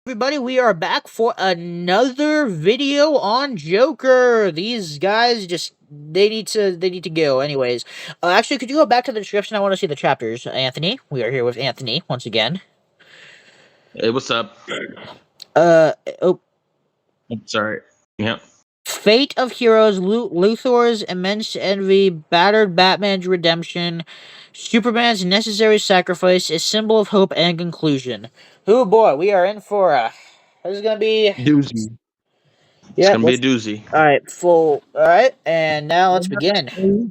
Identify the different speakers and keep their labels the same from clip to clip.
Speaker 1: Everybody, we are back for another video on Joker. These guys just they need to go. Anyways, actually, could you go back to the description? I want to see the chapters. Anthony, we are here with Anthony once again.
Speaker 2: Hey, what's up?
Speaker 1: Uh oh,
Speaker 2: Sorry. Yeah.
Speaker 1: Fate of Heroes, Luthor's immense envy, battered Batman's redemption, Superman's necessary sacrifice, a symbol of hope and conclusion. Oh boy, we are in for this is gonna be.
Speaker 2: Doozy. It's
Speaker 1: Yeah,
Speaker 2: gonna be a doozy.
Speaker 1: all right, full. All right, and now let's begin.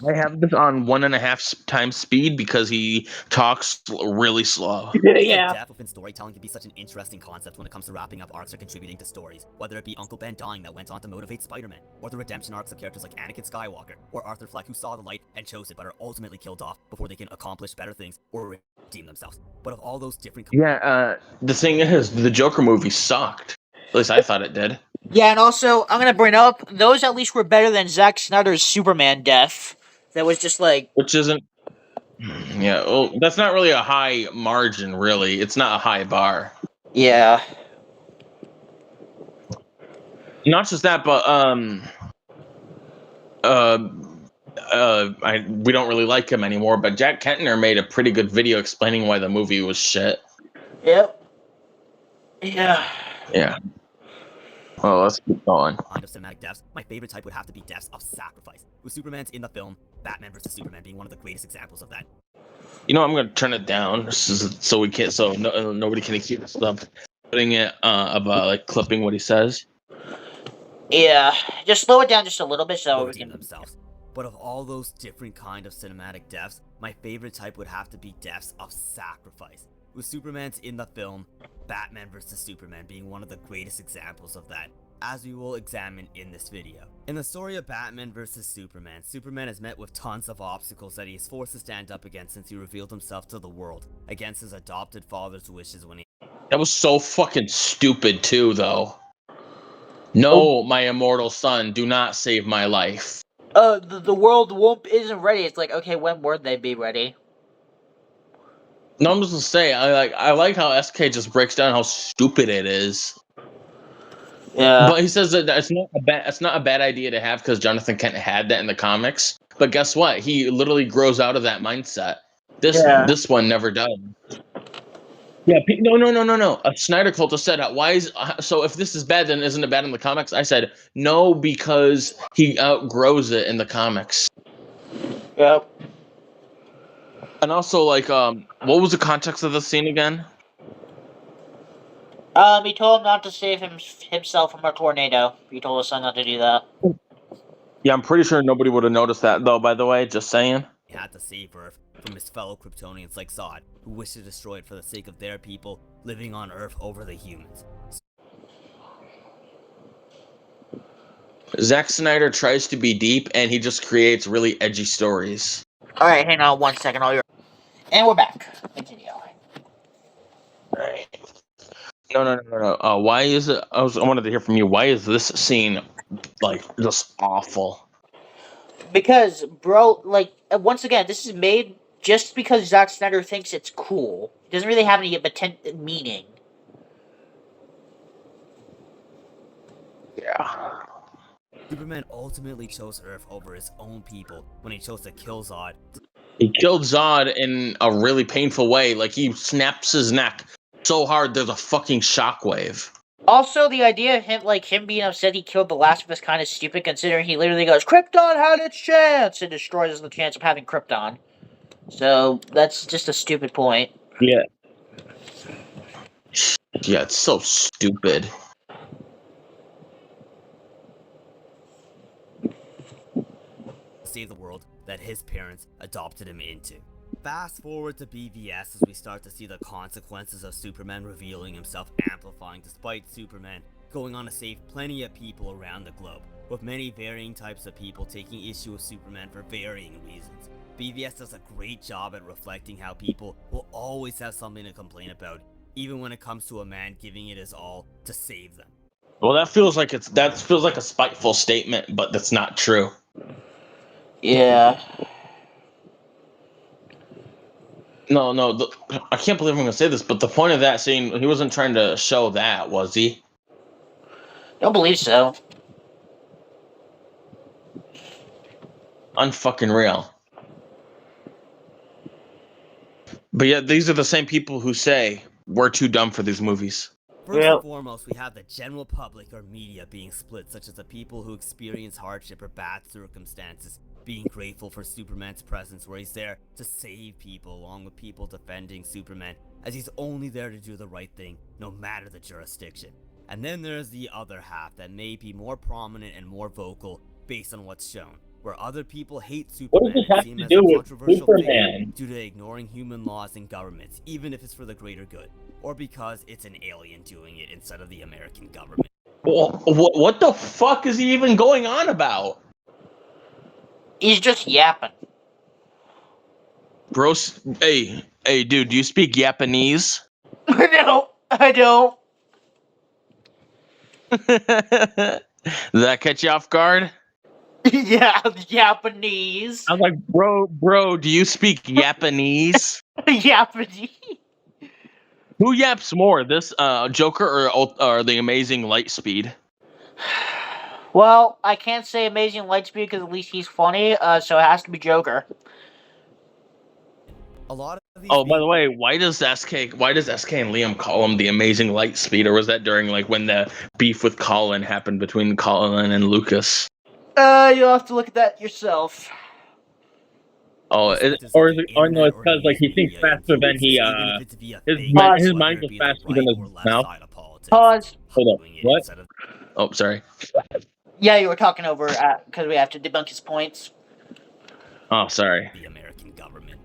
Speaker 2: I have this on 1.5 times speed because he talks really slow.
Speaker 1: Yeah.
Speaker 3: Depth within storytelling can be such an interesting concept when it comes to wrapping up arcs or contributing to stories, whether it be Uncle Ben dying that went on to motivate Spider-Man, or the redemption arcs of characters like Anakin Skywalker, or Arthur Fleck who saw the light and chose it but are ultimately killed off before they can accomplish better things or redeem themselves. But of all those different
Speaker 2: Yeah, the thing is, the Joker movie sucked. At least I thought it did.
Speaker 1: Yeah, and also I'm gonna bring up those at least were better than Zack Snyder's Superman death. That was just like,
Speaker 2: Which isn't. Yeah, well, that's not really a high margin, really. It's not a high bar.
Speaker 1: yeah,
Speaker 2: Not just that, but we don't really like him anymore. But Jack Kentner made a pretty good video explaining why the movie was shit.
Speaker 1: yep, yeah.
Speaker 2: Yeah. Well, let's keep going.
Speaker 3: kind of cinematic deaths, my favorite type would have to be deaths of sacrifice, with Superman's in the film Batman vs. Superman being one of the greatest examples of that.
Speaker 2: You know, I'm gonna turn it down so we can't, nobody can hear us putting it about like clipping what he says.
Speaker 1: Yeah, just slow it down just a little bit so we
Speaker 3: Redeem
Speaker 1: can.
Speaker 3: themselves. But of all those different kind of cinematic deaths, my favorite type would have to be deaths of sacrifice, with Superman's in the film Batman vs. Superman being one of the greatest examples of that, as we will examine in this video. In the story of Batman vs. Superman, Superman is met with tons of obstacles that he is forced to stand up against since he revealed himself to the world, against his adopted father's wishes when he...
Speaker 2: That was so fucking stupid too, though. No, my immortal son, do not save my life.
Speaker 1: The world isn't ready. It's like, okay, when would they be ready?
Speaker 2: No, I'm just gonna say, I like how SK just breaks down how stupid it is.
Speaker 1: Yeah,
Speaker 2: But he says that it's not a bad idea to have because Jonathan Kent had that in the comics. But guess what? He literally grows out of that mindset.
Speaker 1: Yeah.
Speaker 2: This one never does. Yeah, no. A Snyder cult has said, "Why is so? If this is bad, then isn't it bad in the comics?" I said, "No, because he outgrows it in the comics."
Speaker 1: Yep.
Speaker 2: And also, like, what was the context of the scene again?
Speaker 1: He told him not to save himself from a tornado. He told his son not to do that.
Speaker 2: Yeah, I'm pretty sure nobody would have noticed that, though. By the way, just saying.
Speaker 3: had to save Earth from his fellow Kryptonians like Zod, who wished to destroy it for the sake of their people living on Earth over the humans.
Speaker 2: Zack Snyder tries to be deep, and he just creates really edgy stories.
Speaker 1: All right, hang on 1 second. And we're back. Continue.
Speaker 2: Right. No. Why is it? I wanted to hear from you. Why is this scene like just awful?
Speaker 1: Because, bro, like, once again, this is made just because Zack Snyder thinks it's cool. It doesn't really have any meaning.
Speaker 2: Yeah.
Speaker 3: Superman ultimately chose Earth over his own people when he chose to kill Zod.
Speaker 2: He killed Zod in a really painful way. Like, he snaps his neck so hard there's a fucking shockwave.
Speaker 1: Also, the idea of him being upset he killed the last of us kind of stupid, considering he literally goes, Krypton had its chance, and destroys the chance of having Krypton. So, that's just a stupid point.
Speaker 2: Yeah. Yeah, it's so stupid.
Speaker 3: Save the world that his parents adopted him into. Fast forward to BVS as we start to see the consequences of Superman revealing himself, amplifying despite Superman going on to save plenty of people around the globe, with many varying types of people taking issue with Superman for varying reasons. BVS does a great job at reflecting how people will always have something to complain about, even when it comes to a man giving it his all to save them.
Speaker 2: Well, that feels like a spiteful statement, but that's not true.
Speaker 1: Yeah.
Speaker 2: No. I can't believe I'm gonna say this, but the point of that scene, he wasn't trying to show that, was he?
Speaker 1: Don't believe so.
Speaker 2: Unfucking real. But yet, these are the same people who say we're too dumb for these movies.
Speaker 3: First
Speaker 1: Yep.
Speaker 3: and foremost, we have the general public or media being split, such as the people who experience hardship or bad circumstances being grateful for Superman's presence, where he's there to save people, along with people defending Superman, as he's only there to do the right thing, no matter the jurisdiction. And then there's the other half that may be more prominent and more vocal based on what's shown, where other people hate
Speaker 2: What does
Speaker 3: Superman
Speaker 2: this
Speaker 3: and
Speaker 2: have
Speaker 3: see
Speaker 2: to
Speaker 3: him as
Speaker 2: do
Speaker 3: a
Speaker 2: with
Speaker 3: controversial
Speaker 2: Superman?
Speaker 3: figure due to ignoring human laws and governments, even if it's for the greater good, or because it's an alien doing it instead of the American government.
Speaker 2: What the fuck is he even going on about?
Speaker 1: He's just yapping.
Speaker 2: Bro, hey, dude, do you speak Japanese?
Speaker 1: No, I don't.
Speaker 2: Did that catch you off guard?
Speaker 1: Yeah, Japanese.
Speaker 2: I was like, bro, do you speak Japanese?
Speaker 1: Japanese.
Speaker 2: Who yaps more, this Joker or the Amazing Lightspeed?
Speaker 1: Well, I can't say Amazing Lightspeed because at least he's funny, so it has to be Joker.
Speaker 3: A lot of these
Speaker 2: Oh, by
Speaker 3: being-
Speaker 2: the way, why does SK and Liam call him the Amazing Lightspeed, or was that during like when the beef with Colin happened between Colin and Lucas?
Speaker 1: You'll have to look at that yourself.
Speaker 2: Oh,
Speaker 3: Or
Speaker 2: no, it's because like he thinks faster than he his mind is faster than his mouth.
Speaker 1: Pause.
Speaker 2: Hold up, what? Oh, sorry.
Speaker 1: Yeah, you were talking over because we have to debunk his points.
Speaker 2: Oh, sorry.
Speaker 3: The American government.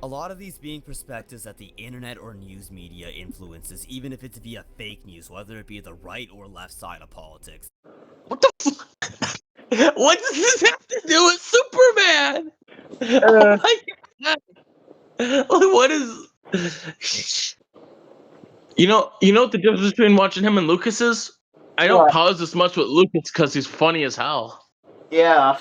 Speaker 3: A lot of these being perspectives that the internet or news media influences, even if it's via fake news, whether it be the right or left side of politics.
Speaker 2: What the fuck? What does this have to do with Superman? Oh my god! Like, what is? You know what the difference between watching him and Lucas is? I don't
Speaker 1: What?
Speaker 2: pause as much with Lucas because he's funny as hell.
Speaker 1: Yeah.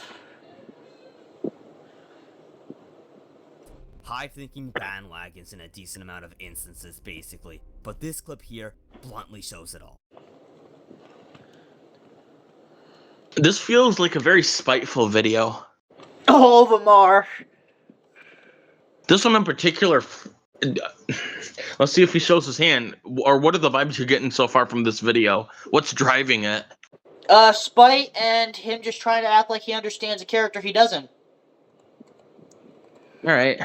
Speaker 3: High-thinking bandwagons in a decent amount of instances, basically. But this clip here bluntly shows it all.
Speaker 2: This feels like a very spiteful video.
Speaker 1: All of them are.
Speaker 2: This one in particular. Let's see if he shows his hand, or what are the vibes you're getting so far from this video? What's driving it?
Speaker 1: Spite and him just trying to act like he understands a character he doesn't.
Speaker 2: All right.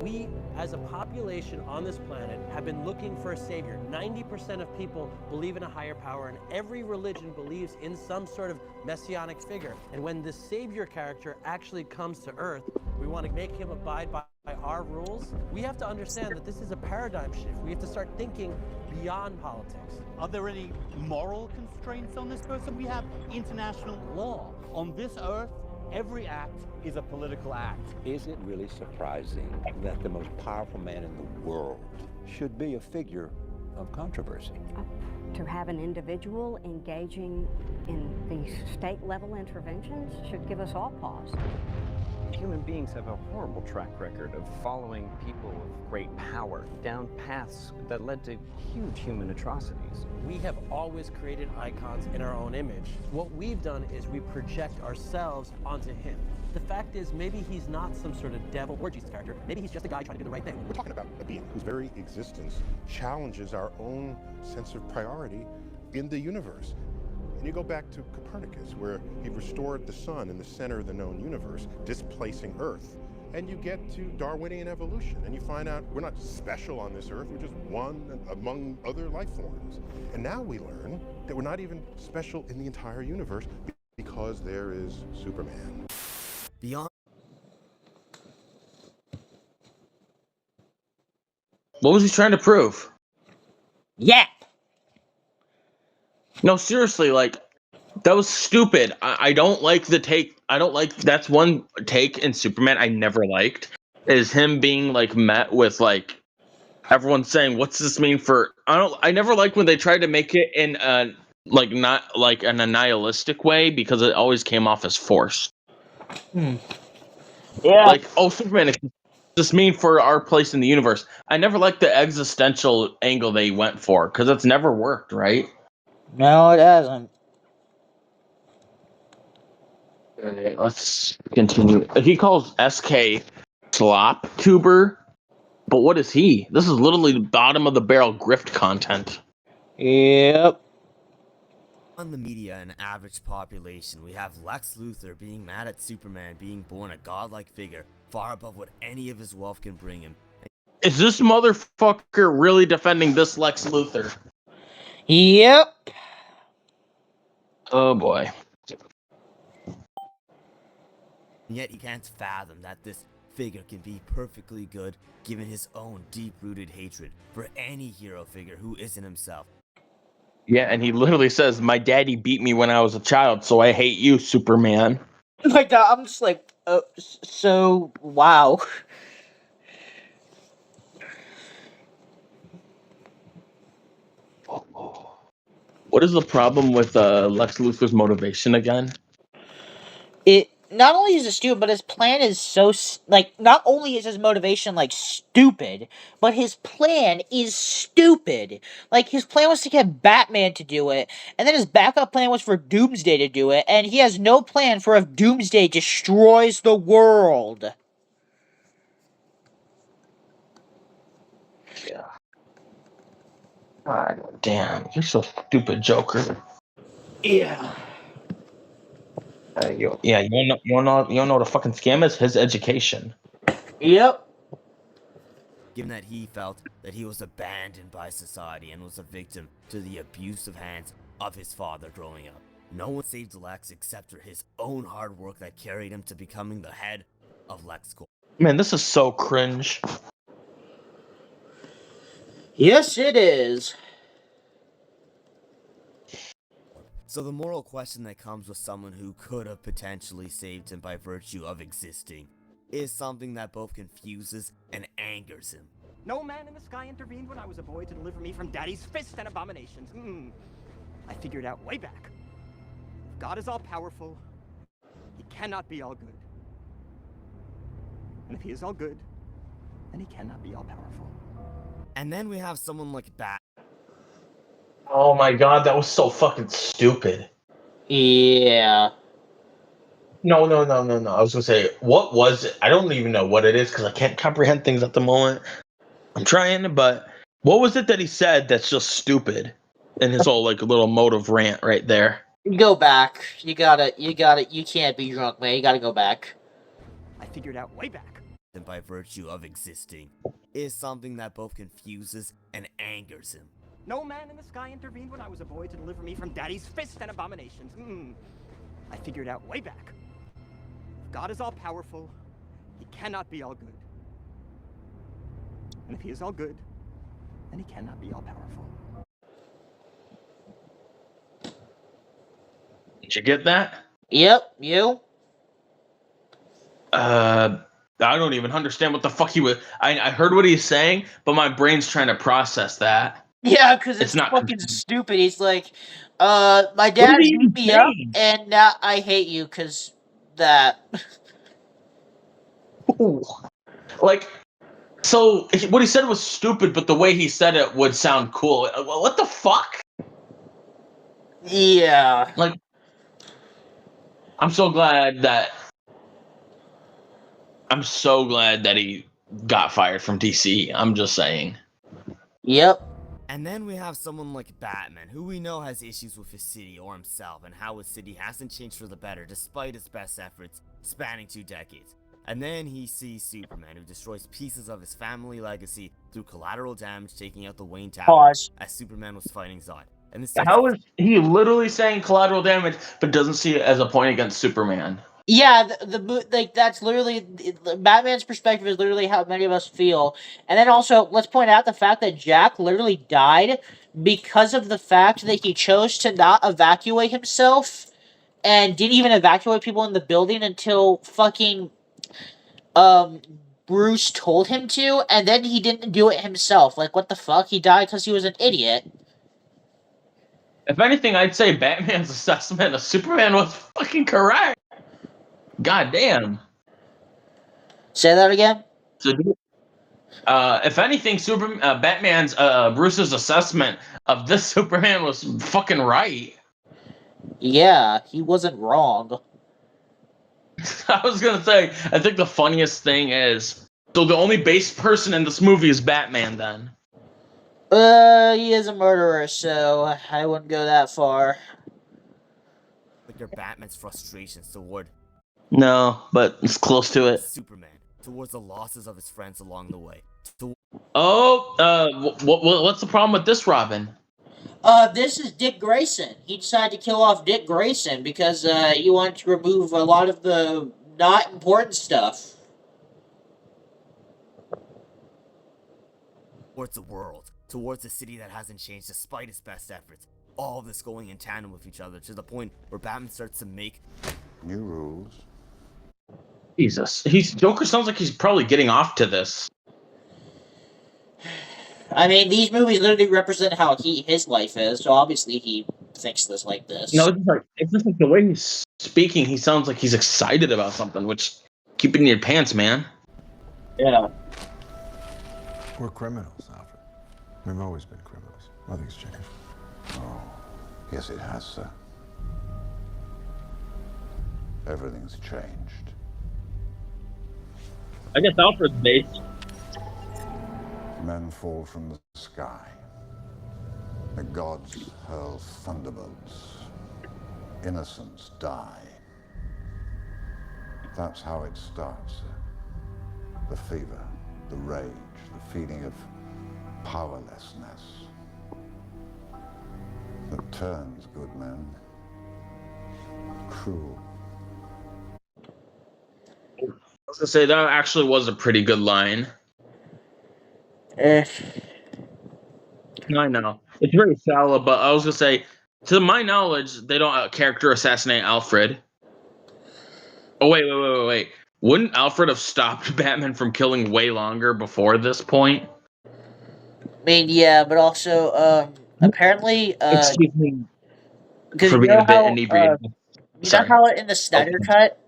Speaker 4: We, as a population on this planet, have been looking for a savior. 90% of people believe in a higher power, and every religion believes in some sort of messianic figure. And when this savior character actually comes to Earth, we want to make him abide by our rules. We have to understand that this is a paradigm shift. We have to start thinking beyond politics.
Speaker 5: Are there any moral constraints on this person? We have international law. On this earth, every act is a political act.
Speaker 6: Is it really surprising that the most powerful man in the world should be a figure of controversy?
Speaker 7: To have an individual engaging in these state-level interventions should give us all pause.
Speaker 8: Human beings have a horrible track record of following people of great power down paths that led to huge human atrocities.
Speaker 4: We have always created icons in our own image. What we've done is we project ourselves onto him. The fact is, maybe he's not some sort of devil or Jesus character. Maybe he's just a guy trying to do the right thing.
Speaker 9: We're talking about a being whose very existence challenges our own sense of priority in the universe. And you go back to Copernicus, where he restored the sun in the center of the known universe, displacing Earth. And you get to Darwinian evolution, and you find out we're not special on this Earth, we're just one among other life forms. And now we learn that we're not even special in the entire universe because there is Superman.
Speaker 3: Beyond.
Speaker 2: What was he trying to prove?
Speaker 1: Yeah.
Speaker 2: No, seriously, like, that was stupid. I don't like the take. I don't like, that's one take in Superman I never liked, is him being, like, met with, like, everyone saying, what's this mean for, I never liked when they tried to make it in a, like, not, like, in a nihilistic way, because it always came off as forced.
Speaker 1: Yeah.
Speaker 2: Like, oh, Superman exists this mean for our place in the universe? I never liked the existential angle they went for because it's never worked, right?
Speaker 1: No, it hasn't.
Speaker 2: Okay, let's continue. He calls SK slop tuber, but what is he? This is literally the bottom of the barrel grift content.
Speaker 1: Yep.
Speaker 3: On the media and average population, we have Lex Luthor being mad at Superman being born a godlike figure far above what any of his wealth can bring him.
Speaker 2: Is this motherfucker really defending this Lex Luthor?
Speaker 1: Yep.
Speaker 2: Oh boy.
Speaker 3: And yet he can't fathom that this figure can be perfectly good given his own deep-rooted hatred for any hero figure who isn't himself.
Speaker 2: Yeah, and he literally says, "My daddy beat me when I was a child, so I hate you, Superman."
Speaker 1: Like that, I'm just like, so wow.
Speaker 2: What is the problem with Lex Luthor's motivation again?
Speaker 1: It not only is it stupid, but his plan is so like. Not only is his motivation like stupid, but his plan is stupid. Like his plan was to get Batman to do it, and then his backup plan was for Doomsday to do it, and he has no plan for if Doomsday destroys the world.
Speaker 2: Yeah. God damn, you're so stupid, Joker.
Speaker 1: Yeah.
Speaker 2: You know what a fucking scam is? His education.
Speaker 1: Yep.
Speaker 3: Given that he felt that he was abandoned by society and was a victim to the abusive hands of his father growing up. No one saved Lex except for his own hard work that carried him to becoming the head of LexCorp.
Speaker 2: Man, this is so cringe.
Speaker 1: Yes, it is.
Speaker 3: So the moral question that comes with someone who could have potentially saved him by virtue of existing is something that both confuses and angers him.
Speaker 10: No man in the sky intervened when I was a boy to deliver me from daddy's fist and abominations. I figured out way back. If God is all-powerful, he cannot be all good. And if he is all good, then he cannot be all-powerful.
Speaker 3: And then we have someone like Bat.
Speaker 2: Oh my god, that was so fucking stupid.
Speaker 1: Yeah.
Speaker 2: No. I was gonna say, what was it? I don't even know what it is because I can't comprehend things at the moment. I'm trying, but what was it that he said that's just stupid? In his whole like little motive rant right there.
Speaker 1: Go back. You gotta. You can't be drunk, man. You gotta go back.
Speaker 10: I figured out way back.
Speaker 3: And by virtue of existing is something that both confuses and angers him.
Speaker 10: No man in the sky intervened when I was a boy to deliver me from daddy's fist and abominations. I figured out way back. If God is all-powerful, he cannot be all good. And if he is all good, then he cannot be all-powerful.
Speaker 2: Did you get that?
Speaker 1: Yep. You.
Speaker 2: I don't even understand what the fuck he was. I heard what he's saying, but my brain's trying to process that.
Speaker 1: Yeah, because it's
Speaker 2: not
Speaker 1: fucking stupid. He's like, my dad beat me up, and now I hate you because that.
Speaker 2: Ooh. Like, so what he said was stupid, but the way he said it would sound cool. What the fuck?
Speaker 1: Yeah.
Speaker 2: Like, I'm so glad that he got fired from DC. I'm just saying.
Speaker 1: Yep.
Speaker 3: And then we have someone like Batman, who we know has issues with his city or himself, and how his city hasn't changed for the better despite his best efforts spanning 2 decades. And then he sees Superman, who destroys pieces of his family legacy through collateral damage, taking out the Wayne Tower.
Speaker 1: Pause.
Speaker 3: As Superman was fighting Zod. And this
Speaker 2: How is he literally saying collateral damage, but doesn't see it as a point against Superman?
Speaker 1: Yeah, like that's literally Batman's perspective is literally how many of us feel. And then also, let's point out the fact that Jack literally died because of the fact that he chose to not evacuate himself and didn't even evacuate people in the building until fucking Bruce told him to, and then he didn't do it himself. Like, what the fuck? He died because he was an idiot.
Speaker 2: If anything, I'd say Batman's assessment of Superman was fucking correct. God damn.
Speaker 1: Say that again?
Speaker 2: So, if anything, Batman's Bruce's assessment of this Superman was fucking right.
Speaker 1: Yeah, he wasn't wrong.
Speaker 2: I was gonna say, I think the funniest thing is, so the only base person in this movie is Batman. Then
Speaker 1: He is a murderer, so I wouldn't go that far.
Speaker 3: Like your Batman's frustrations toward
Speaker 2: no, but it's close to it.
Speaker 3: Superman, towards the losses of his friends along the way.
Speaker 2: What's the problem with this Robin?
Speaker 1: This is Dick Grayson. He decided to kill off Dick Grayson because he wanted to remove a lot of the not important stuff.
Speaker 3: Towards the world, towards a city that hasn't changed despite his best efforts. All of this going in tandem with each other to the point where Batman starts to make
Speaker 6: new rules.
Speaker 2: Jesus, Joker sounds like he's probably getting off to this.
Speaker 1: I mean, these movies literally represent how his life is, so obviously he thinks this like this.
Speaker 2: No, it's just like the way he's speaking. He sounds like he's excited about something. Which, keep it in your pants, man.
Speaker 1: Yeah.
Speaker 11: We're criminals, Alfred. We've always been criminals. Nothing's changed.
Speaker 6: Oh, yes, it has, sir. Everything's changed.
Speaker 2: I guess Alfred's based.
Speaker 6: Men fall from the sky. The gods hurl thunderbolts. Innocents die. That's how it starts, sir. The fever, the rage, the feeling of powerlessness that turns good men cruel.
Speaker 2: I was gonna say that actually was a pretty good line. I know it's very shallow, but I was gonna say, to my knowledge, they don't character assassinate Alfred. Oh wait! Wouldn't Alfred have stopped Batman from killing way longer before this point?
Speaker 1: I mean, yeah, but also, apparently,
Speaker 2: Excuse me
Speaker 1: because
Speaker 2: for being a bit inebriated.
Speaker 1: You know how in the Snyder Cut,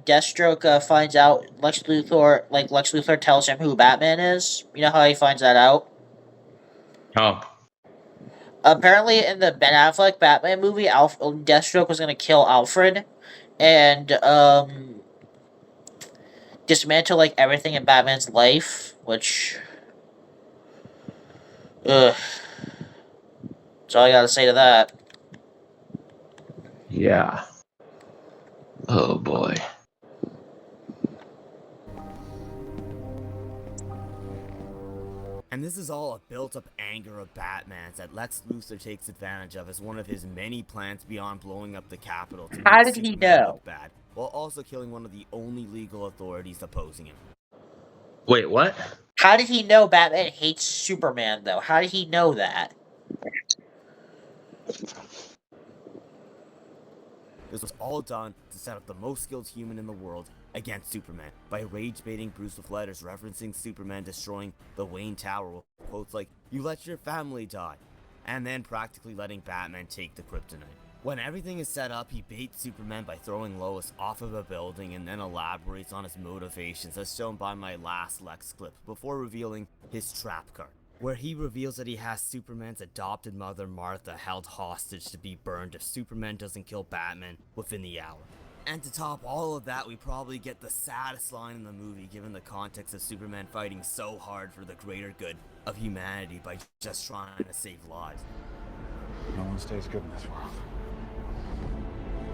Speaker 1: Deathstroke finds out Lex Luthor tells him who Batman is? You know how he finds that out?
Speaker 2: Oh.
Speaker 1: Apparently, in the Ben Affleck Batman movie, Deathstroke was going to kill Alfred and dismantle everything in Batman's life, which, that's all I gotta say to that.
Speaker 2: Yeah. Oh boy.
Speaker 3: And this is all a built-up anger of Batman's that Lex Luthor takes advantage of as one of his many plans beyond blowing up the Capitol to
Speaker 1: How
Speaker 3: make
Speaker 1: did he
Speaker 3: Superman
Speaker 1: know?
Speaker 3: look bad, while also killing one of the only legal authorities opposing him.
Speaker 2: Wait, what?
Speaker 1: How did he know Batman hates Superman, though? How did he know that?
Speaker 3: This was all done to set up the most skilled human in the world against Superman by rage-baiting Bruce with letters referencing Superman destroying the Wayne Tower with quotes like, "You let your family die," and then practically letting Batman take the kryptonite. When everything is set up, he baits Superman by throwing Lois off of a building and then elaborates on his motivations as shown by my last Lex clip before revealing his trap card, where he reveals that he has Superman's adopted mother Martha held hostage to be burned if Superman doesn't kill Batman within the hour. And to top all of that, we probably get the saddest line in the movie given the context of Superman fighting so hard for the greater good of humanity by just trying to save lives.
Speaker 11: No one stays good in this world.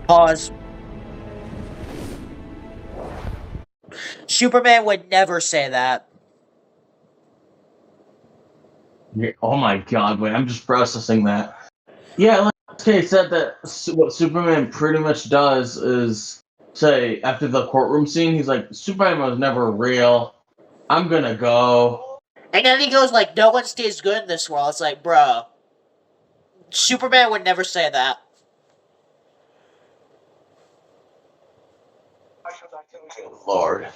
Speaker 1: Pause. Superman would never say that.
Speaker 2: Yeah, oh my god, wait, I'm just processing that. Yeah, like okay, said that what Superman pretty much does is say, after the courtroom scene, he's like, Superman was never real. I'm gonna go.
Speaker 1: And then he goes no one stays good in this world. It's like, bro, Superman would never say that.
Speaker 2: Lord.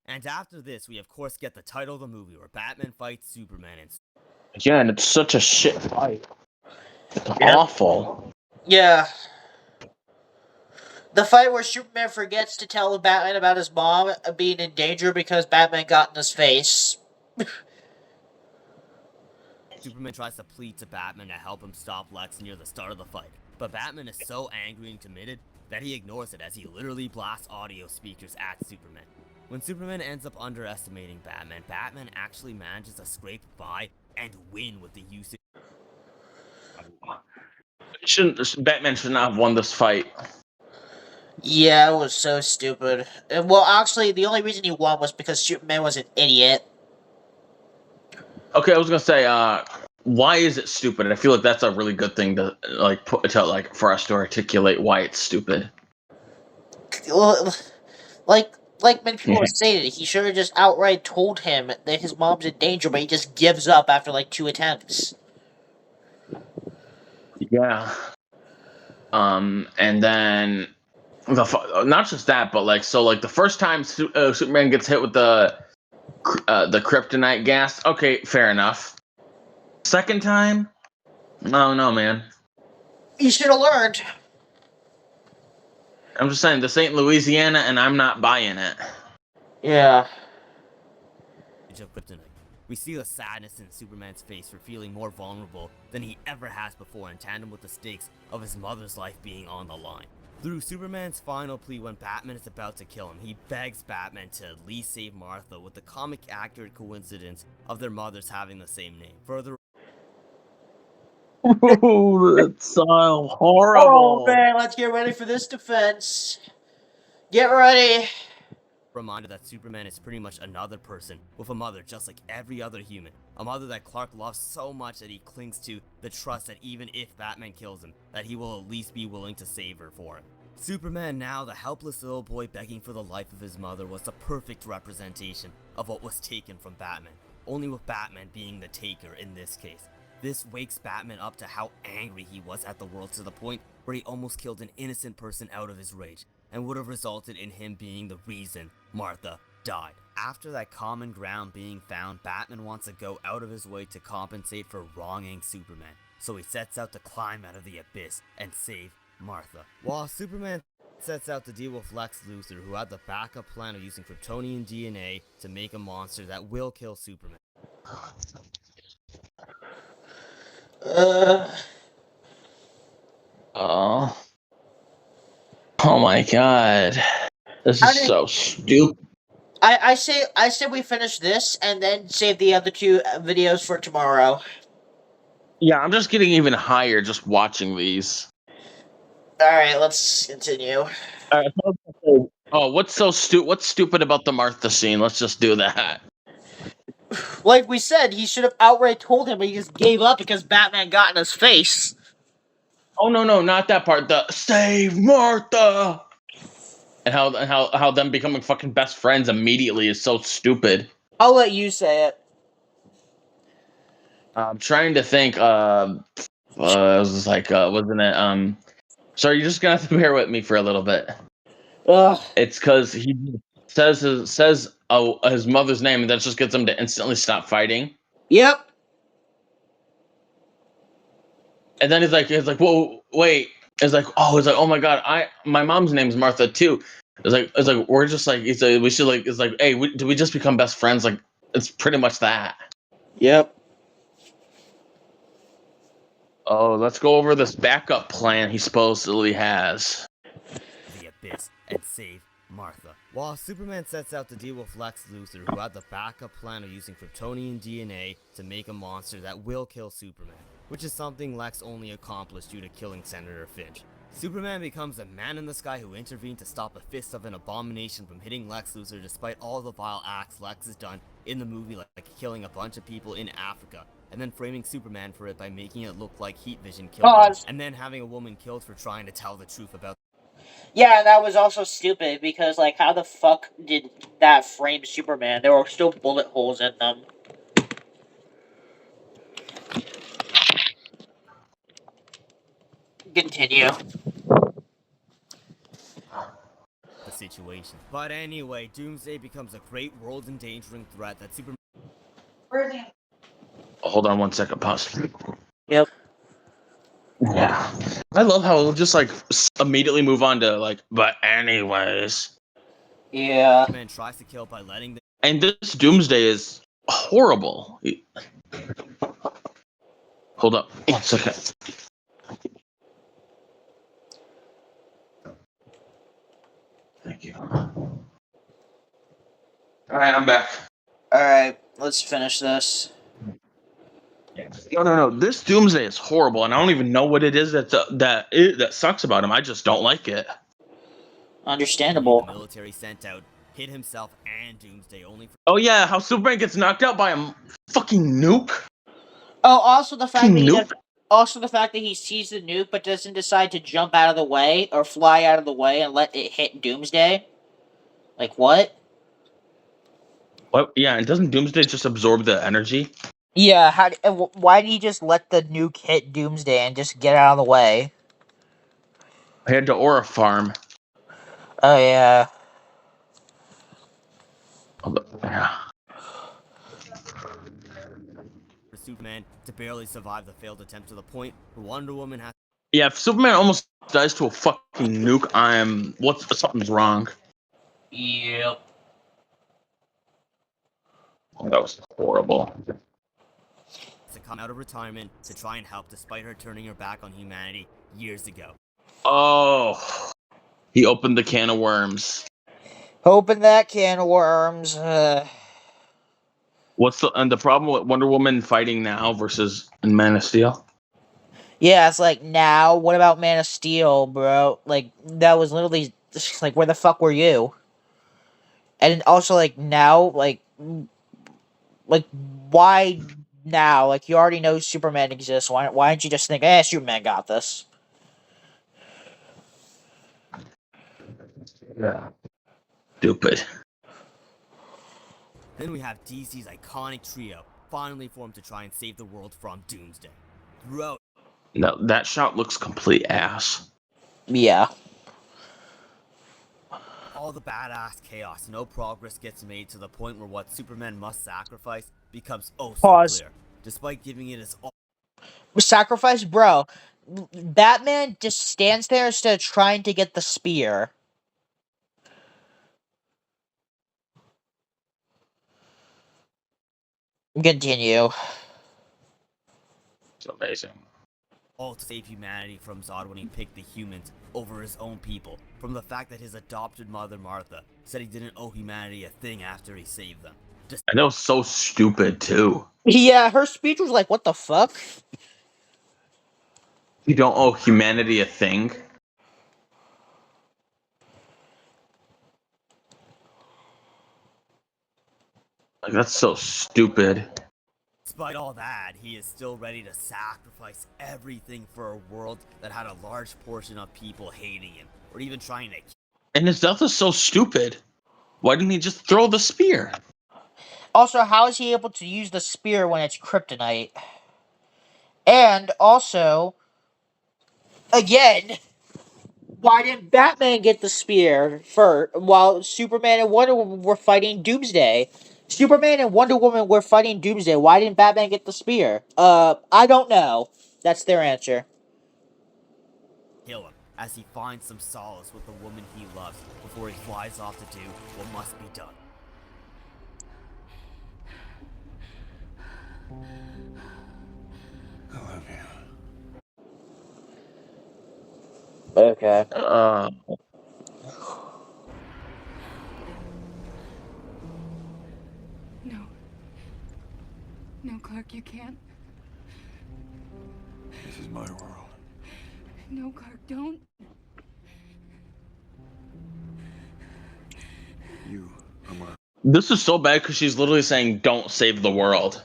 Speaker 3: And after this, we of course get the title of the movie where Batman fights Superman and
Speaker 2: Again, it's such a shit fight. It's awful.
Speaker 1: Yeah. The fight where Superman forgets to tell Batman about his mom being in danger because Batman got in his face.
Speaker 3: Superman tries to plead to Batman to help him stop Lex near the start of the fight, but Batman is so angry and committed that he ignores it as he literally blasts audio speakers at Superman. When Superman ends up underestimating Batman, Batman actually manages to scrape by and win with the use of...
Speaker 2: Batman should not have won this fight.
Speaker 1: Yeah, it was so stupid. Well, actually, the only reason he won was because Superman was an idiot.
Speaker 2: Okay, I was gonna say, why is it stupid? I feel like that's a really good thing to for us to articulate why it's stupid.
Speaker 1: Like many people were saying, he should have just outright told him that his mom's in danger, but he just gives up after like 2 attempts.
Speaker 2: Yeah. And then not just that, but the first time Superman gets hit with the kryptonite gas, okay, fair enough. Second time, no, man.
Speaker 1: He should have learned.
Speaker 2: I'm just saying, this ain't Louisiana, and I'm not buying it.
Speaker 1: Yeah.
Speaker 3: of kryptonite. We see the sadness in Superman's face for feeling more vulnerable than he ever has before, in tandem with the stakes of his mother's life being on the line. Through Superman's final plea when Batman is about to kill him, he begs Batman to at least save Martha, with the comic-accurate coincidence of their mothers having the same name. Further...
Speaker 2: Oh, that's so horrible.
Speaker 1: Oh man, let's get ready for this defense. Get ready.
Speaker 3: Reminder that Superman is pretty much another person with a mother just like every other human. A mother that Clark loves so much that he clings to the trust that even if Batman kills him, that he will at least be willing to save her for him. Superman, now the helpless little boy begging for the life of his mother, was the perfect representation of what was taken from Batman, only with Batman being the taker in this case. This wakes Batman up to how angry he was at the world, to the point where he almost killed an innocent person out of his rage, and would have resulted in him being the reason Martha died. After that common ground being found, Batman wants to go out of his way to compensate for wronging Superman, so he sets out to climb out of the abyss and save Martha. While Superman sets out to deal with Lex Luthor, who had the backup plan of using Kryptonian DNA to make a monster that will kill Superman.
Speaker 2: Oh my god. This is so stupid.
Speaker 1: I say we finish this and then save the other 2 videos for tomorrow.
Speaker 2: Yeah, I'm just getting even higher just watching these.
Speaker 1: Alright, let's continue.
Speaker 2: Oh, what's stupid about the Martha scene? Let's just do that.
Speaker 1: Like we said, he should have outright told him, but he just gave up because Batman got in his face.
Speaker 2: Oh no, not that part. The save Martha, and how them becoming fucking best friends immediately is so stupid.
Speaker 1: I'll let you say it.
Speaker 2: I'm trying to think. It was like, wasn't it? Sorry, you're just gonna have to bear with me for a little bit. It's because he says his mother's name, and that just gets him to instantly stop fighting.
Speaker 1: Yep.
Speaker 2: And then he's like, whoa, wait. It's like, oh my god, my mom's name's Martha too. It's like we're just like, we should like, it's like, hey, do we just become best friends? Like, it's pretty much that.
Speaker 1: Yep.
Speaker 2: Oh, let's go over this backup plan he supposedly has.
Speaker 3: The abyss and save Martha. While Superman sets out to deal with Lex Luthor, who had the backup plan of using Kryptonian DNA to make a monster that will kill Superman, which is something Lex only accomplished due to killing Senator Finch. Superman becomes a man in the sky who intervened to stop a fist of an abomination from hitting Lex Luthor, despite all the vile acts Lex has done in the movie, like killing a bunch of people in Africa, and then framing Superman for it by making it look like Heat Vision killed him, and then having a woman killed for trying to tell the truth about...
Speaker 1: Yeah, that was also stupid, because, like, how the fuck did that frame Superman? There were still bullet holes in them. Continue.
Speaker 3: The situation. But anyway, Doomsday becomes a great world-endangering threat that Superman...
Speaker 2: Hold on 1 second, pause.
Speaker 1: Yep.
Speaker 2: Yeah. I love how it'll just like immediately move on to like, but anyways.
Speaker 1: Yeah.
Speaker 3: Superman tries to kill by letting the
Speaker 2: And this Doomsday is horrible. Hold up 1 second. Thank you. All right, I'm back.
Speaker 1: All right, let's finish this.
Speaker 2: No. This Doomsday is horrible, and I don't even know what it is that sucks about him. I just don't like it.
Speaker 1: Understandable.
Speaker 3: military sent out hit himself and Doomsday only for
Speaker 2: Oh yeah, how Superman gets knocked out by a fucking nuke.
Speaker 1: Oh, also the fact that he
Speaker 2: Nuke?
Speaker 1: also the fact that he sees the nuke but doesn't decide to jump out of the way or fly out of the way and let it hit Doomsday. Like what?
Speaker 2: What? Yeah, and doesn't Doomsday just absorb the energy?
Speaker 1: Yeah. Why did he just let the nuke hit Doomsday and just get out of the way?
Speaker 2: I had to Aura Farm.
Speaker 1: Oh yeah.
Speaker 2: Yeah.
Speaker 3: for Superman to barely survive the failed attempt to the point where Wonder Woman has
Speaker 2: Yeah, if Superman almost dies to a fucking nuke, something's wrong.
Speaker 1: Yep.
Speaker 2: Oh, that was horrible.
Speaker 3: to come out of retirement to try and help despite her turning her back on humanity years ago.
Speaker 2: Oh, he opened the can of worms.
Speaker 1: Open that can of worms.
Speaker 2: What's the problem with Wonder Woman fighting now versus in Man of Steel?
Speaker 1: Yeah, it's like now. What about Man of Steel, bro? Like that was literally just like where the fuck were you? And also like now, like why now? Like you already know Superman exists. Why didn't you just think, Superman got this?
Speaker 2: Yeah. Stupid.
Speaker 3: Then we have DC's iconic trio finally formed to try and save the world from Doomsday. Throughout
Speaker 2: No, that shot looks complete ass.
Speaker 1: Yeah.
Speaker 3: all the badass chaos, no progress gets made to the point where what Superman must sacrifice becomes oh so
Speaker 1: Pause.
Speaker 3: clear. Despite giving it his all.
Speaker 1: Sacrifice, bro. Batman just stands there instead of trying to get the spear. Continue.
Speaker 2: It's amazing.
Speaker 3: All to save humanity from Zod when he picked the humans over his own people, from the fact that his adopted mother Martha said he didn't owe humanity a thing after he saved them.
Speaker 2: And that was so stupid too.
Speaker 1: Yeah, her speech was like, what the fuck?
Speaker 2: You don't owe humanity a thing. Like, that's so stupid.
Speaker 3: Despite all that, he is still ready to sacrifice everything for a world that had a large portion of people hating him, or even trying to.
Speaker 2: And his death is so stupid. Why didn't he just throw the spear?
Speaker 1: Also, how is he able to use the spear when it's kryptonite? And also, again, why didn't Batman get the spear first while Superman and Wonder Woman were fighting Doomsday? Superman and Wonder Woman were fighting Doomsday. Why didn't Batman get the spear? I don't know. That's their answer.
Speaker 3: Kill him as he finds some solace with the woman he loves before he flies off to do what must be done.
Speaker 11: I love you.
Speaker 1: Okay.
Speaker 12: No. No, Clark, you can't.
Speaker 11: This is my world.
Speaker 12: No, Clark, don't.
Speaker 11: You are my.
Speaker 2: This is so bad because she's literally saying, "Don't save the world."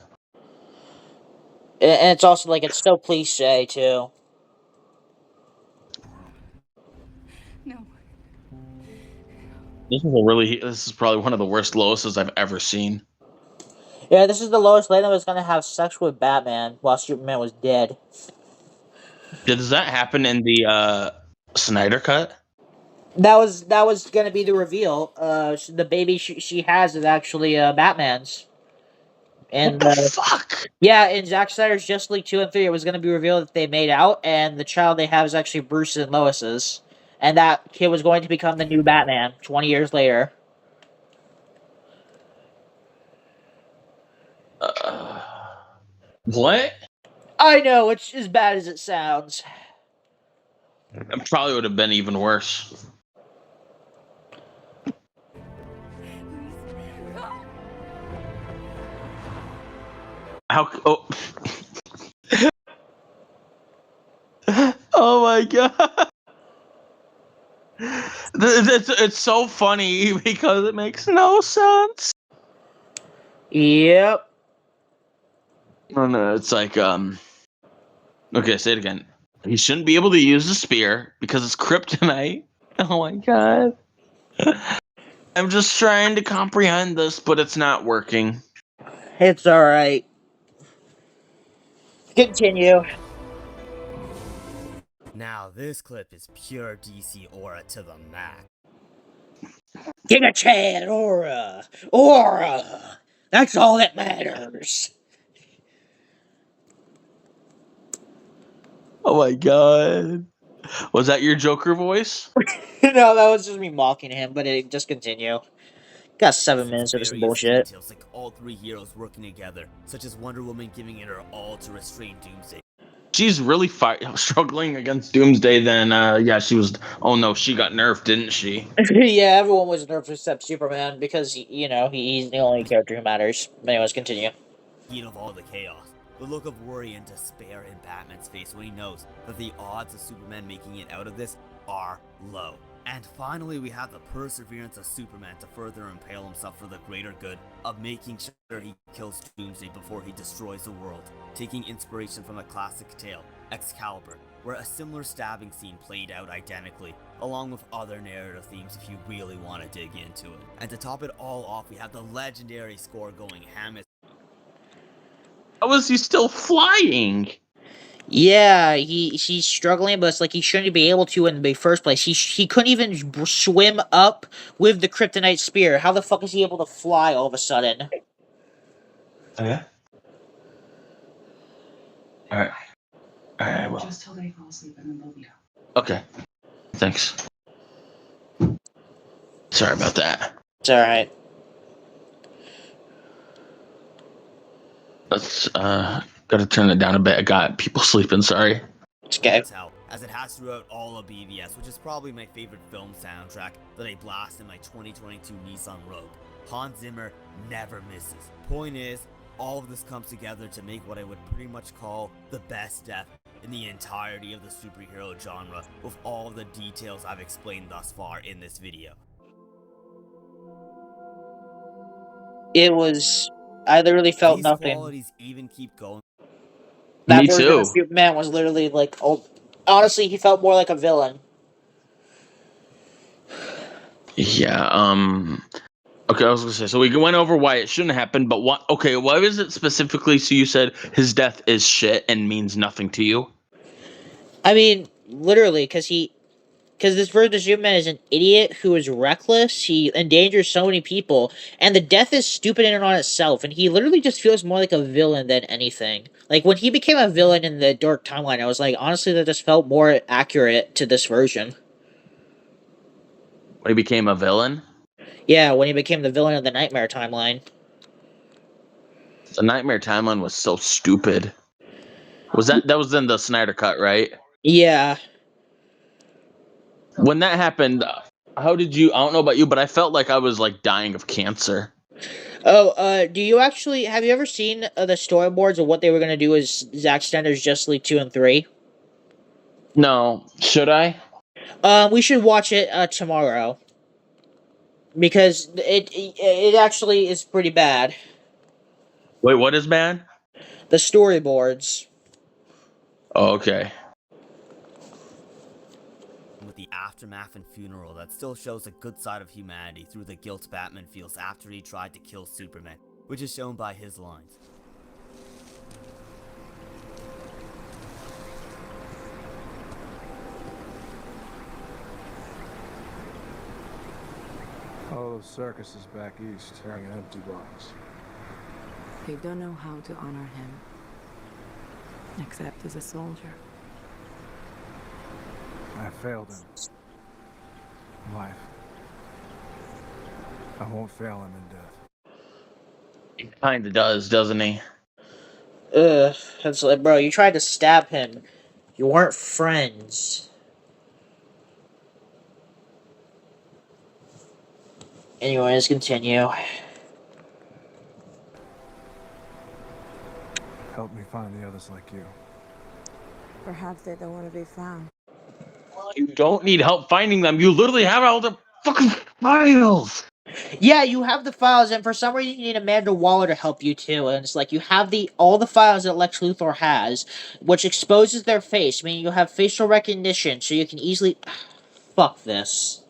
Speaker 1: And it's also like, it's so cliche, too.
Speaker 12: No.
Speaker 2: This is probably one of the worst Loises I've ever seen.
Speaker 1: Yeah, this is the Lois Lane that was gonna have sex with Batman while Superman was dead.
Speaker 2: Does that happen in the Snyder cut?
Speaker 1: That was gonna be the reveal. The baby she has is actually Batman's. And
Speaker 2: What the fuck?
Speaker 1: yeah, in Zack Snyder's Justice League 2 and 3, it was going to be revealed that they made out, and the child they have is actually Bruce and Lois's. And that kid was going to become the new Batman 20 years later.
Speaker 2: What?
Speaker 1: I know, it's as bad as it sounds.
Speaker 2: It probably would have been even worse. How? Oh. Oh my god. It's so funny because it makes no sense.
Speaker 1: Yep.
Speaker 2: No, it's like okay, say it again. He shouldn't be able to use the spear because it's kryptonite. Oh my god. I'm just trying to comprehend this, but it's not working.
Speaker 1: It's alright. Continue.
Speaker 3: Now, this clip is pure DC aura to the max.
Speaker 1: Giga Chad aura! Aura! That's all that matters.
Speaker 2: Oh my god. Was that your Joker voice?
Speaker 1: No, that was just me mocking him, but just continue. Got 7 minutes of this
Speaker 3: Various
Speaker 1: bullshit.
Speaker 3: details, like all three heroes working together, such as Wonder Woman giving it her all to restrain Doomsday.
Speaker 2: She's really struggling against Doomsday. Then, yeah, she was. Oh no, she got nerfed, didn't she?
Speaker 1: Yeah, everyone was nerfed except Superman because, you know, he's the only character who matters. Anyways, continue.
Speaker 3: Heat of all the chaos. The look of worry and despair in Batman's face when he knows that the odds of Superman making it out of this are low. And finally, we have the perseverance of Superman to further impale himself for the greater good of making sure he kills Doomsday before he destroys the world, taking inspiration from a classic tale, Excalibur, where a similar stabbing scene played out identically, along with other narrative themes if you really want to dig into it. And to top it all off, we have the legendary score going ham as
Speaker 2: how is he still flying?
Speaker 1: Yeah, he's struggling, but it's like he shouldn't be able to in the first place. He couldn't even swim up with the kryptonite spear. How the fuck is he able to fly all of a sudden?
Speaker 2: Yeah. Alright. Alright, well.
Speaker 13: Just till they fall asleep and then they'll be out.
Speaker 2: Okay. Thanks. Sorry about that.
Speaker 1: It's alright.
Speaker 2: Let's, gotta turn it down a bit. I got people sleeping, sorry.
Speaker 1: It's okay.
Speaker 3: As it has throughout all of BVS, which is probably my favorite film soundtrack that I blast in my 2022 Nissan Rogue. Hans Zimmer never misses. Point is, all of this comes together to make what I would pretty much call the best death in the entirety of the superhero genre, with all the details I've explained thus far in this video.
Speaker 1: It was... I literally felt
Speaker 3: These
Speaker 1: nothing.
Speaker 3: qualities even keep going.
Speaker 1: That
Speaker 2: Me
Speaker 1: version
Speaker 2: too.
Speaker 1: of Superman was literally like... Oh, honestly, he felt more like a villain.
Speaker 2: Yeah, okay, I was gonna say, so we went over why it shouldn't happen, but what, okay, why is it specifically, so you said his death is shit and means nothing to you?
Speaker 1: I mean, literally, because this version of Superman is an idiot who is reckless, he endangers so many people, and the death is stupid in and on itself, and he literally just feels more like a villain than anything. Like, when he became a villain in the Dark Timeline, I was like, honestly, that just felt more accurate to this version.
Speaker 2: When he became a villain?
Speaker 1: Yeah, when he became the villain of the Nightmare Timeline.
Speaker 2: The Nightmare Timeline was so stupid. That was in the Snyder Cut, right?
Speaker 1: Yeah.
Speaker 2: When that happened, how did you, I don't know about you, but I felt like I was like dying of cancer.
Speaker 1: Oh, have you ever seen the storyboards of what they were going to do as Zack Snyder's Justice League 2 and 3?
Speaker 2: No. Should I?
Speaker 1: We should watch it, tomorrow. Because it actually is pretty bad.
Speaker 2: Wait, what is bad?
Speaker 1: The storyboards.
Speaker 2: Oh, okay.
Speaker 3: With the aftermath and funeral that still shows a good side of humanity through the guilt Batman feels after he tried to kill Superman, which is shown by his lines.
Speaker 11: All those circuses back east carrying empty bottles.
Speaker 12: They don't know how to honor him, except as a soldier.
Speaker 11: I failed him. In life. I won't fail him in death.
Speaker 2: He kind of does, doesn't he?
Speaker 1: Ugh, it's like, bro, you tried to stab him. You weren't friends. Anyways, continue.
Speaker 11: Help me find the others like you.
Speaker 12: Perhaps they don't want to be found.
Speaker 2: You don't need help finding them. You literally have all the fucking files.
Speaker 1: Yeah, you have the files, and for some reason you need Amanda Waller to help you too. And it's like you have all the files that Lex Luthor has, which exposes their face, meaning you have facial recognition, so you can easily. Fuck this.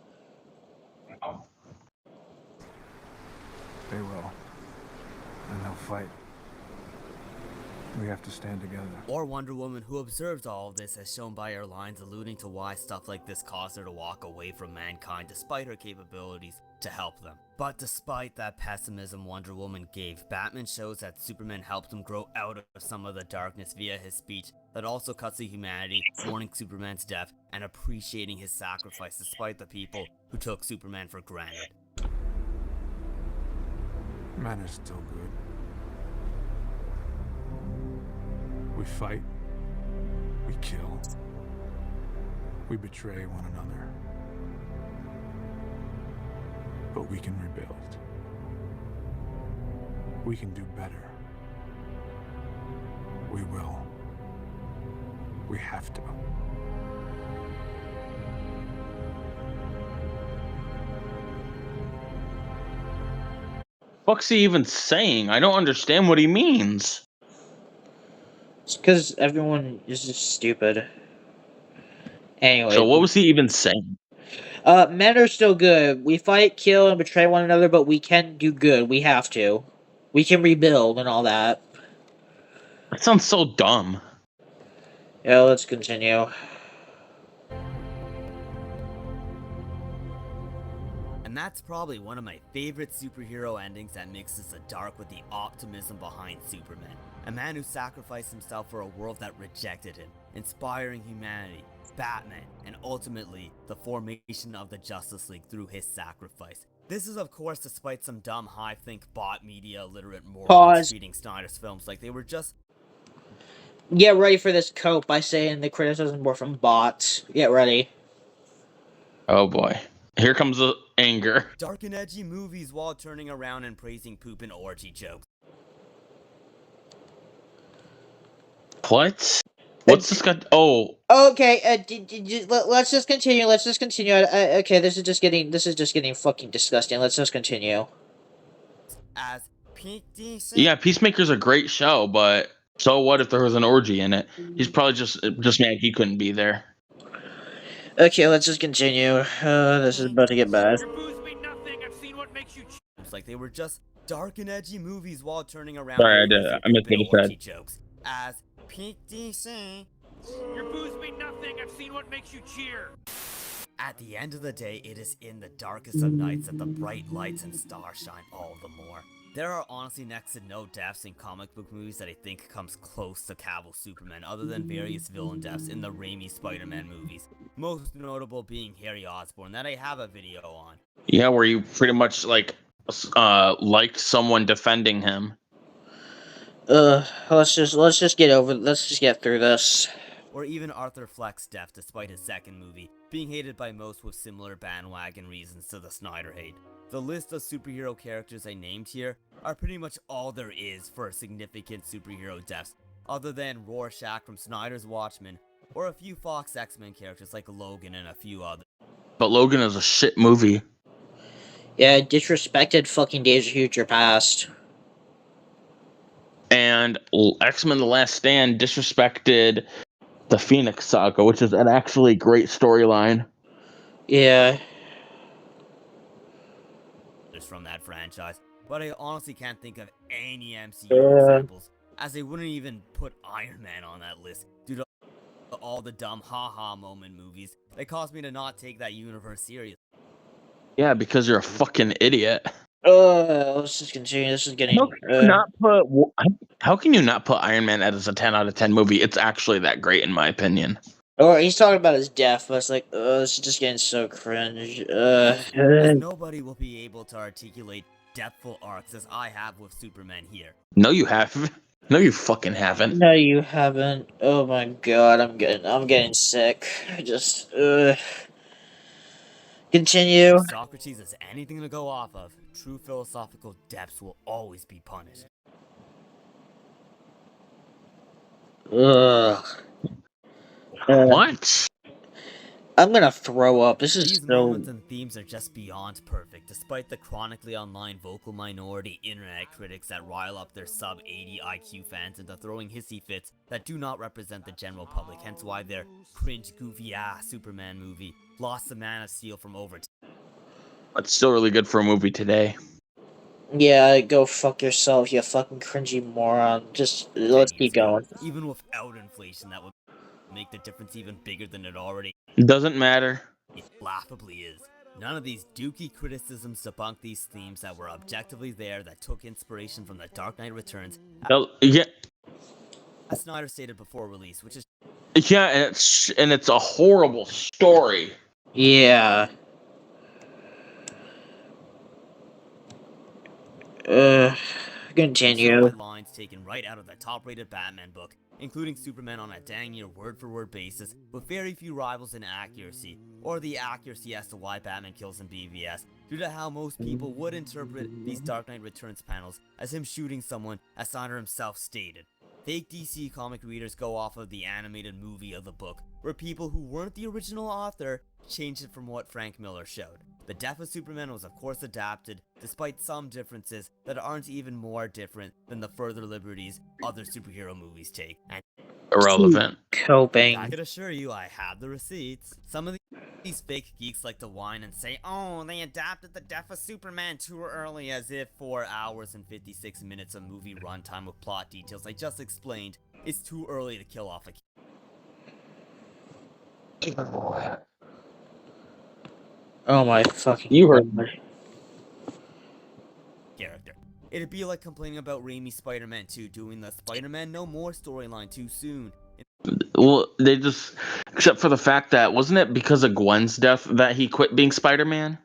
Speaker 11: They will. And they'll fight. We have to stand together.
Speaker 3: Or Wonder Woman, who observes all of this, as shown by her lines alluding to why stuff like this caused her to walk away from mankind despite her capabilities to help them. But despite that pessimism Wonder Woman gave, Batman shows that Superman helped him grow out of some of the darkness via his speech that also cuts to humanity, mourning Superman's death and appreciating his sacrifice despite the people who took Superman for granted.
Speaker 11: Men are still good. We fight. We kill. We betray one another. But we can rebuild. We can do better. We will. We have to.
Speaker 2: What's he even saying? I don't understand what he means.
Speaker 1: It's because everyone is just stupid. Anyway.
Speaker 2: So what was he even saying?
Speaker 1: Men are still good. We fight, kill, and betray one another, but we can do good. We have to. We can rebuild and all that.
Speaker 2: That sounds so dumb.
Speaker 1: Yeah, let's continue.
Speaker 3: And that's probably one of my favorite superhero endings that mixes the dark with the optimism behind Superman. A man who sacrificed himself for a world that rejected him, inspiring humanity, Batman, and ultimately the formation of the Justice League through his sacrifice. This is of course despite some dumb high-think bot media illiterate morons treating Snyder's films like they were just...
Speaker 1: Get ready for this cope by saying the criticism were from bots. Get ready.
Speaker 2: Oh boy. Here comes the anger.
Speaker 3: Dark and edgy movies while turning around and praising poop and orgy jokes.
Speaker 2: What? What's this got? Oh.
Speaker 1: Okay. Let's just continue. Let's just continue. Okay. This is just getting fucking disgusting. Let's just continue.
Speaker 3: As Pete DC.
Speaker 2: Yeah, Peacemaker's a great show, but so what if there was an orgy in it? He's probably just mad he couldn't be there.
Speaker 1: Okay, let's just continue. This is about to get bad.
Speaker 3: It's like they were just dark and edgy movies while turning around.
Speaker 2: Sorry, I missed what you said.
Speaker 3: Jokes. As Pete DC.
Speaker 14: Your booze mean nothing. I've seen what makes you cheer.
Speaker 3: At the end of the day, it is in the darkest of nights that the bright lights and stars shine all the more. There are honestly next to no deaths in comic book movies that I think comes close to Cavill Superman, other than various villain deaths in the Raimi Spider-Man movies. Most notable being Harry Osborn, that I have a video on.
Speaker 2: Yeah, where you pretty much liked someone defending him.
Speaker 1: Let's just get through this.
Speaker 3: Or even Arthur Fleck's death despite his second movie, being hated by most with similar bandwagon reasons to the Snyder hate. The list of superhero characters I named here are pretty much all there is for significant superhero deaths, other than Rorschach from Snyder's Watchmen, or a few Fox X-Men characters like Logan and a few others.
Speaker 2: But Logan is a shit movie.
Speaker 1: Yeah, it disrespected fucking Days of Future Past.
Speaker 2: And X-Men The Last Stand disrespected the Phoenix Saga, which is an actually great storyline.
Speaker 1: Yeah.
Speaker 3: From that franchise, but I honestly can't think of any MCU examples, as they wouldn't even put Iron Man on that list due to all the dumb haha moment movies that caused me to not take that universe serious.
Speaker 2: Yeah, because you're a fucking idiot.
Speaker 1: Let's just continue. This is getting.
Speaker 2: How can you not put Iron Man as a 10 out of 10 movie? It's actually that great, in my opinion.
Speaker 1: Or he's talking about his death, but it's like, this is just getting so cringe.
Speaker 3: As nobody will be able to articulate depthful arcs as I have with Superman here.
Speaker 2: No, you haven't. No, you fucking haven't.
Speaker 1: No, you haven't. Oh my god, I'm getting sick. Continue.
Speaker 3: If Socrates is anything to go off of, true philosophical depths will always be punished.
Speaker 1: Ugh.
Speaker 2: What?
Speaker 1: I'm gonna throw up. This is
Speaker 3: These
Speaker 1: so.
Speaker 3: moments and themes are just beyond perfect, despite the chronically online vocal minority internet critics that rile up their sub-80 IQ fans into throwing hissy fits that do not represent the general public, hence why their cringe goofy Superman movie lost the Man of Steel from over.
Speaker 2: It's still really good for a movie today.
Speaker 1: Yeah, go fuck yourself, you fucking cringy moron. Just let's keep going.
Speaker 3: Even without inflation, that would make the difference even bigger than it already
Speaker 2: Doesn't matter.
Speaker 3: It laughably is. None of these dookie criticisms debunk these themes that were objectively there that took inspiration from The Dark Knight Returns.
Speaker 2: Yeah.
Speaker 3: As Snyder stated before release, which is
Speaker 2: Yeah, and it's a horrible story.
Speaker 1: Yeah. Continue.
Speaker 3: Lines taken right out of the top-rated Batman book, including Superman on a dang near word-for-word basis, with very few rivals in accuracy, or the accuracy as to why Batman kills in BVS, due to how most people would interpret these Dark Knight Returns panels as him shooting someone, as Snyder himself stated. Fake DC comic readers go off of the animated movie of the book, where people who weren't the original author changed it from what Frank Miller showed. The death of Superman was of course adapted, despite some differences that aren't even more different than the further liberties other superhero movies take. And
Speaker 2: irrelevant.
Speaker 1: Coping.
Speaker 3: I can assure you I have the receipts. Some of these fake geeks like to whine and say, oh, they adapted the death of Superman too early, as if 4 hours and 56 minutes of movie runtime with plot details I just explained is too early to kill off a
Speaker 1: Oh my fucking.
Speaker 2: You heard
Speaker 1: me.
Speaker 3: Character. It'd be like complaining about Raimi's Spider-Man 2 doing the Spider-Man No More storyline too soon.
Speaker 2: Well, they just, except for the fact that, wasn't it because of Gwen's death that he quit being Spider-Man?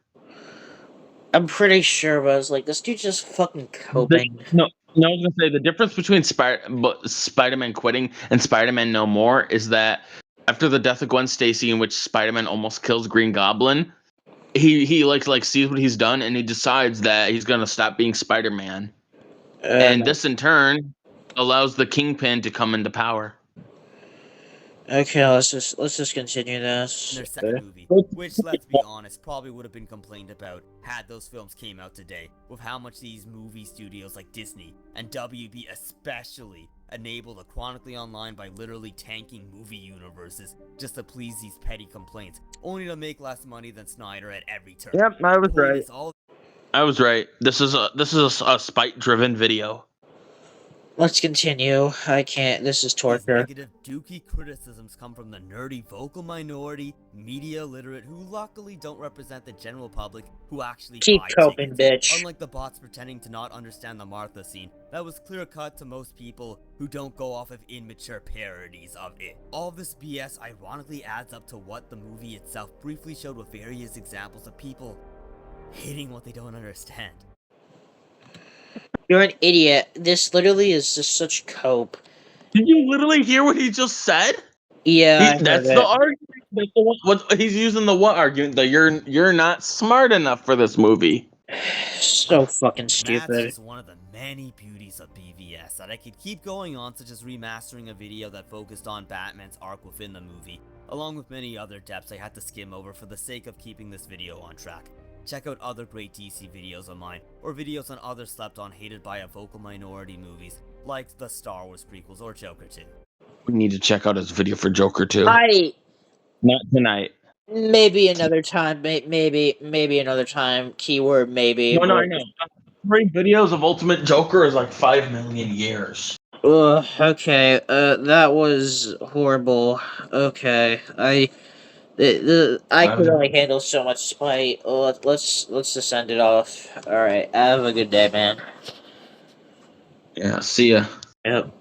Speaker 1: I'm pretty sure, but I was like, this dude's just fucking coping.
Speaker 2: No, I was gonna say the difference between Spider-Man quitting and Spider-Man No More is that after the death of Gwen Stacy, in which Spider-Man almost kills Green Goblin, he like sees what he's done and he decides that he's gonna stop being Spider-Man, and this in turn allows the Kingpin to come into power.
Speaker 1: Okay, let's just continue this.
Speaker 3: Their second movie, which, let's be honest, probably would have been complained about had those films came out today, with how much these movie studios like Disney and WB especially enable the chronically online by literally tanking movie universes just to please these petty complaints, only to make less money than Snyder at every turn.
Speaker 2: Yep, I was right. I was right. This is a spite-driven video.
Speaker 1: Let's continue. I can't. This is torture.
Speaker 3: Negative dookie criticisms come from the nerdy vocal minority, media literate, who luckily don't represent the general public who actually
Speaker 1: keep
Speaker 3: buy
Speaker 1: coping,
Speaker 3: tickets.
Speaker 1: bitch.
Speaker 3: Unlike the bots pretending to not understand the Martha scene, that was clear cut to most people who don't go off of immature parodies of it. All of this BS ironically adds up to what the movie itself briefly showed with various examples of people hating what they don't understand.
Speaker 1: You're an idiot. This literally is just such cope.
Speaker 2: Did you literally hear what he just said?
Speaker 1: Yeah,
Speaker 2: that's the argument. That's the what he's using the what argument? That you're not smart enough for this movie.
Speaker 1: So fucking
Speaker 3: That's
Speaker 1: stupid.
Speaker 3: just one of the many beauties of BVS that I could keep going on, such as remastering a video that focused on Batman's arc within the movie, along with many other depths I had to skim over for the sake of keeping this video on track. Check out other great DC videos of mine, or videos on other slept on hated by a vocal minority movies, like the Star Wars prequels or Joker 2.
Speaker 2: We need to check out his video for Joker 2. Not tonight.
Speaker 1: Maybe another time. Maybe another time. Keyword maybe.
Speaker 2: No, I know. 3 videos of Ultimate Joker is like 5 million years.
Speaker 1: Okay. That was horrible. Okay. I could only handle so much spite. Let's just send it off. All right. Have a good day, man.
Speaker 2: Yeah. See ya.
Speaker 1: Yep.